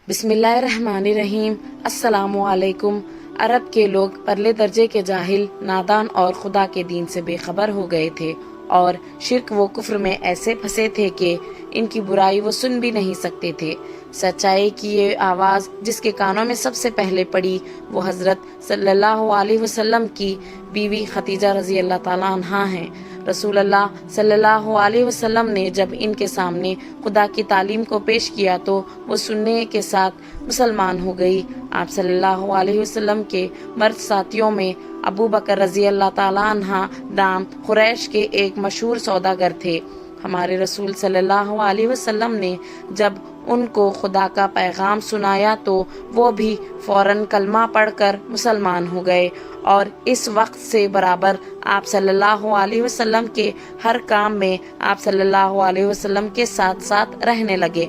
بسم اللہ الرحمن الرحیم۔ السلام علیکم۔ عرب کے لوگ پرلے درجے کے جاہل، نادان اور خدا کے دین سے بے خبر ہو گئے تھے اور شرک و کفر میں ایسے پھنسے تھے کہ ان کی برائی وہ سن بھی نہیں سکتے تھے۔ سچائی کی یہ آواز جس کے کانوں میں سب سے پہلے پڑی وہ حضرت صلی اللہ علیہ وسلم کی بیوی خدیجہ رضی اللہ تعالیٰ عنہا ہیں۔ رسول اللہ صلی اللہ علیہ وسلم نے جب ان کے سامنے خدا کی تعلیم کو پیش کیا تو وہ سننے کے ساتھ مسلمان ہو گئی۔ آپ صلی اللہ علیہ وسلم کے مرد ساتھیوں میں ابو بکر رضی اللہ تعالیٰ عنہ دام قریش کے ایک مشہور سوداگر تھے۔ ہمارے رسول صلی اللہ علیہ وسلم نے جب ان کو خدا کا پیغام سنایا تو وہ بھی فوراً کلمہ پڑھ کر مسلمان ہو گئے اور اس وقت سے برابر آپ صلی اللہ علیہ وسلم کے ہر کام میں آپ صلی اللہ علیہ وسلم کے ساتھ ساتھ رہنے لگے۔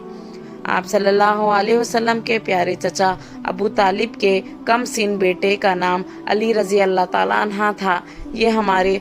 آپ صلی اللہ علیہ وسلم کے پیارے چچا ابو طالب کے کم سن بیٹے کا نام علی رضی اللہ تعالیٰ عنہ تھا۔ یہ ہمارے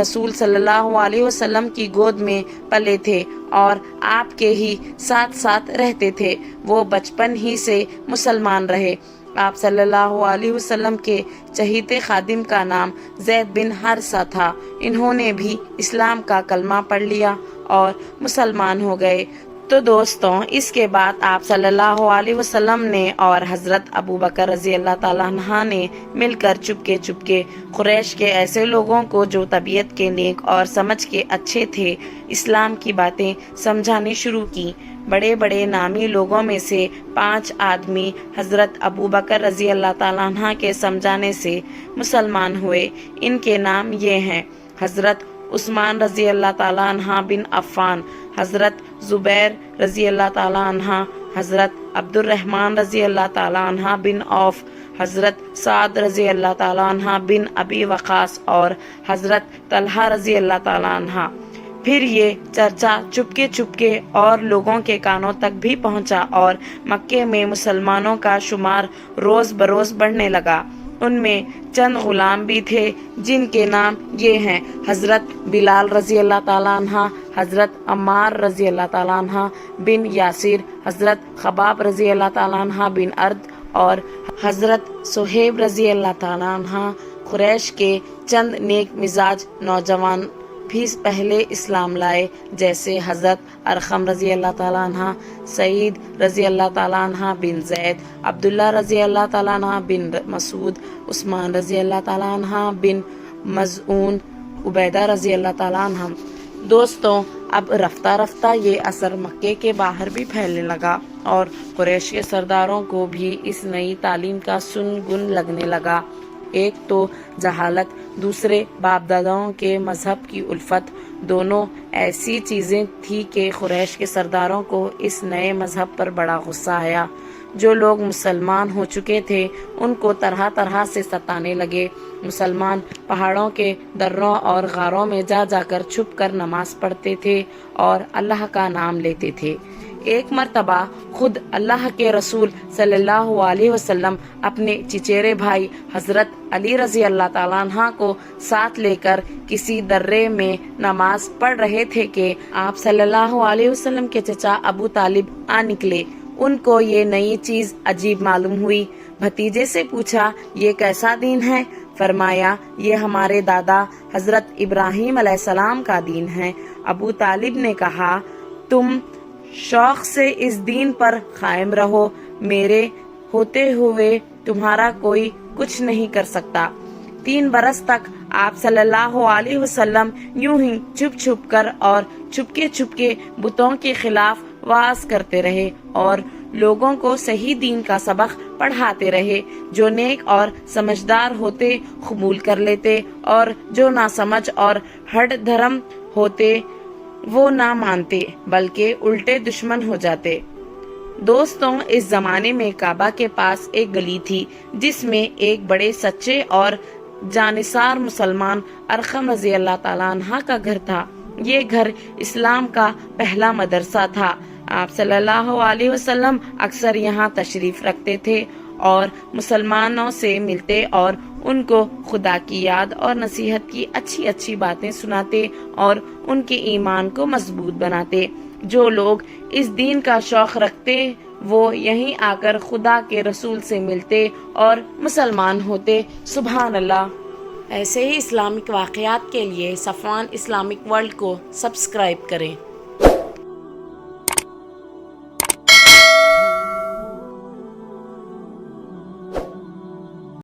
رسول صلی اللہ علیہ وسلم کی گود میں پلے تھے اور آپ کے ہی ساتھ ساتھ رہتے تھے۔ وہ بچپن ہی سے مسلمان رہے۔ آپ صلی اللہ علیہ وسلم کے چہیتے خادم کا نام زید بن حارثہ تھا۔ انہوں نے بھی اسلام کا کلمہ پڑھ لیا اور مسلمان ہو گئے۔ تو دوستوں، اس کے بعد آپ صلی اللہ علیہ وسلم نے اور حضرت ابو بکر رضی اللہ تعالیٰ عنہ نے مل کر چپکے قریش کے ایسے لوگوں کو جو طبیعت کے نیک اور سمجھ کے اچھے تھے اسلام کی باتیں سمجھانی شروع کی۔ بڑے بڑے نامی لوگوں میں سے 5 آدمی حضرت ابو بکر رضی اللہ تعالیٰ عنہ کے سمجھانے سے مسلمان ہوئے۔ ان کے نام یہ ہیں: حضرت عثمان رضی اللہ تعالیٰ عنہ بن عفان، حضرت زبیر رضی اللہ تعالیٰ عنہ، حضرت عبد الرحمن رضی اللہ تعالیٰ عنہ بن عوف، حضرت سعد رضی اللہ تعالیٰ عنہ بن ابی وقاص اور حضرت طلحہ رضی اللہ تعالیٰ عنہ۔ پھر یہ چرچا چپکے اور لوگوں کے کانوں تک بھی پہنچا اور مکے میں مسلمانوں کا شمار روز بروز بڑھنے لگا۔ ان میں چند غلام بھی تھے جن کے نام یہ ہیں: حضرت بلال رضی اللہ تعالیٰ عنہ، حضرت عمار رضی اللہ تعالیٰ عنہ بن یاسر، حضرت خباب رضی اللہ تعالیٰ عنہ بن ارد اور حضرت صہیب رضی اللہ تعالیٰ عنہ۔ قریش کے چند نیک مزاج نوجوان بھی پہلے اسلام لائے، جیسے حضرت ارقم رضی اللہ تعالیٰ عنہ، سعید رضی اللہ تعالیٰ عنہ بن زید، عبداللہ رضی اللہ تعالیٰ عنہ بن مسعود، عثمان رضی اللہ تعالیٰ عنہ بن مظعون، عبیدہ رضی اللہ تعالیٰ عنہ۔ دوستوں، اب رفتہ رفتہ یہ اثر مکے کے باہر بھی پھیلنے لگا اور قریش کے سرداروں کو بھی اس نئی تعلیم کا سن گن لگنے لگا۔ ایک تو جہالت، دوسرے باپ داداؤں کے مذہب کی الفت، دونوں ایسی چیزیں تھی کہ قریش کے سرداروں کو اس نئے مذہب پر بڑا غصہ آیا۔ جو لوگ مسلمان ہو چکے تھے ان کو طرح طرح سے ستانے لگے۔ مسلمان پہاڑوں کے دروں اور غاروں میں جا کر چھپ کر نماز پڑھتے تھے اور اللہ کا نام لیتے تھے۔ ایک مرتبہ خود اللہ کے رسول صلی اللہ علیہ وسلم اپنے چچیرے بھائی حضرت علی رضی اللہ تعالیٰ عنہ کو ساتھ لے کر کسی درے میں نماز پڑھ رہے تھے کہ آپ صلی اللہ علیہ وسلم کے چچا ابو طالب آ نکلے۔ ان کو یہ نئی چیز عجیب معلوم ہوئی۔ بھتیجے سے پوچھا، یہ کیسا دین ہے؟ فرمایا، یہ ہمارے دادا حضرت ابراہیم علیہ السلام کا دین ہے۔ ابو طالب نے کہا، تم شوق سے اس دین پر قائم رہو، میرے ہوتے ہوئے تمہارا کوئی کچھ نہیں کر سکتا۔ 3 برس تک آپ صلی اللہ علیہ وسلم یوں ہی چھپ کر اور چپکے بتوں کے خلاف واز کرتے رہے اور لوگوں کو صحیح دین کا سبق پڑھاتے رہے۔ جو نیک اور سمجھدار ہوتے قبول کر لیتے اور جو ناسمجھ اور ہٹ دھرم ہوتے وہ نہ مانتے بلکہ الٹے دشمن ہو جاتے۔ دوستوں، اس زمانے میں کعبہ کے پاس ایک گلی تھی جس میں ایک بڑے سچے اور جانثار مسلمان ارقم رضی اللہ تعالیٰ عنہ کا گھر تھا۔ یہ گھر اسلام کا پہلا مدرسہ تھا۔ آپ صلی اللہ علیہ وسلم اکثر یہاں تشریف رکھتے تھے اور مسلمانوں سے ملتے اور ان کو خدا کی یاد اور نصیحت کی اچھی باتیں سناتے اور ان کے ایمان کو مضبوط بناتے۔ جو لوگ اس دین کا شوق رکھتے وہ یہیں آ کر خدا کے رسول سے ملتے اور مسلمان ہوتے۔ سبحان اللہ۔ ایسے ہی اسلامک واقعات کے لیے صفوان اسلامک ورلڈ کو سبسکرائب کریں۔